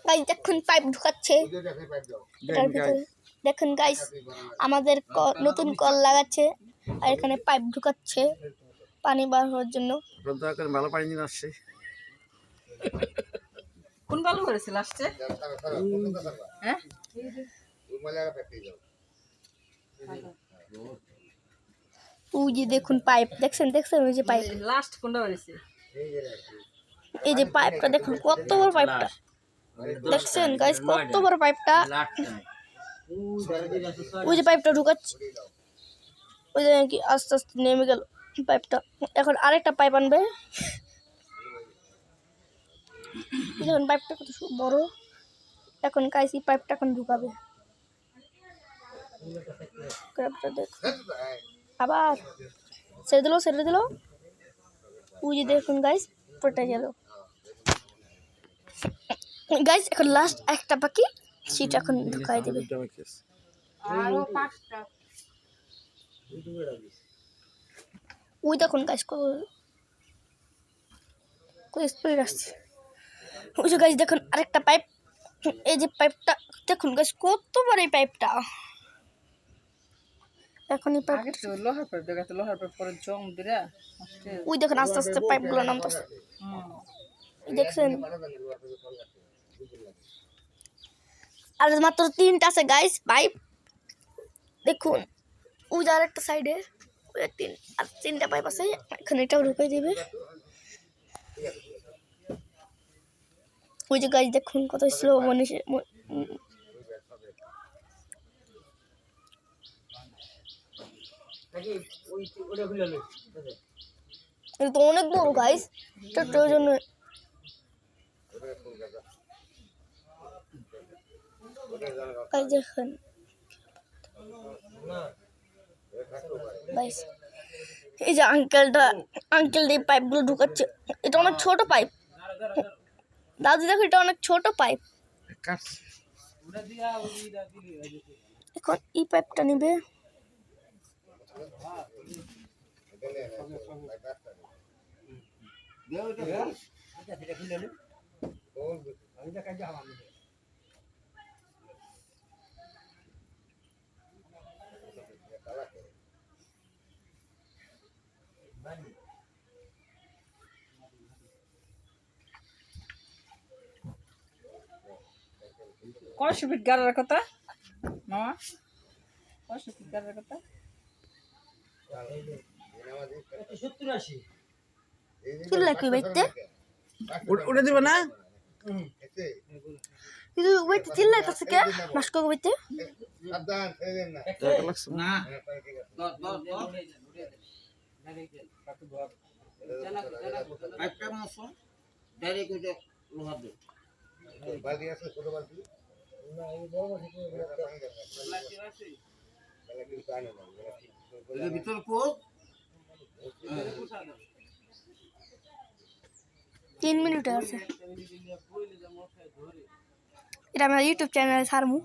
Guys দেখুন pipe ঢুকাচ্ছে এটার ভিতরে। দেখুন গাইস আমাদের নতুন কল লাগাচ্ছে আর এখানে পাইপ ঢুকাচ্ছে পানি বার হওয়ার জন্য। ভালো পানি নিয়ে আসছে। কোন ভালো করেছিল আসছে? হ্যাঁ ওই যে দেখুন পাইপ দেখছেন ওই যে পাইপ লাস্ট কোনটা করেছে? এই যে পাইপটা দেখুন কত বড় পাইপটা দেখছেন গাইস কত বড় পাইপটা। ওই যে পাইপটা ঢুকাচ্ছে ওই যে কি আস্তে আস্তে নেমে গেল পাইপটা। এখন আরেকটা পাইপ আনবে। দেখুন পাইপটা কত বড়। এখন গাইস এই পাইপটা এখন ঢুকাবে। আবার ছেড়ে দিল ওই যে দেখুন গাইস পড়ে গেল। গাইস এখন লাস্ট একটা বাকি সেটা এখন ঢুকাই দেবে। ওই দেখুন গাইস কত স্পিড আসছে। ওই যে গাইস দেখুন আরেকটা পাইপ। এই যে পাইপটা দেখুন গাইস কত বড় এই পাইপটা। এখন এই পাইপ লোহার পাইপ দেখাতে, লোহার পাইপ পরে জং দিরা ওই দেখুন আস্তে আস্তে পাইপগুলো নামতেছে দেখছেন। আর মাত্র 3টা আছে গাইস পাইপ। দেখুন ওই যে আরেকটা সাইডে ওই 3টা পাইপ আছে। এখানে এটাও ঢুকাই দিবে। ওই যে গাইস দেখুন কত স্লো এটা তো অনেক বড় গাইস এটার জন্য। দেখেন গাইস এই যে আঙ্কেল এই পাইপগুলো ঢুকাচ্ছে। এটা অনেক ছোট পাইপ দাদু দেখো এটা অনেক ছোট পাইপ। এখন এই পাইপটা নেবে। কয়শো ফিট গাড়ার কথা মামা? কয়শো ফিট গাড়ার কথা? 70-80 কি লাগবে বাইতে ওটা দিব না কিন্তু বাইতে চিল্লাইতেছে কে মাস্কো বাইতে সাবধান ছেড়েন না না একটা মাছ ডাইরেক্ট ওটা লোহা দে বালতি আছে ছোট বালতি না এই বড় বালতি বালতি আছে বালতি পানি না এর ভিতর কো 3 মিনিট আছে। এটা আমার ইউটিউব চ্যানেলে ছাড়মু।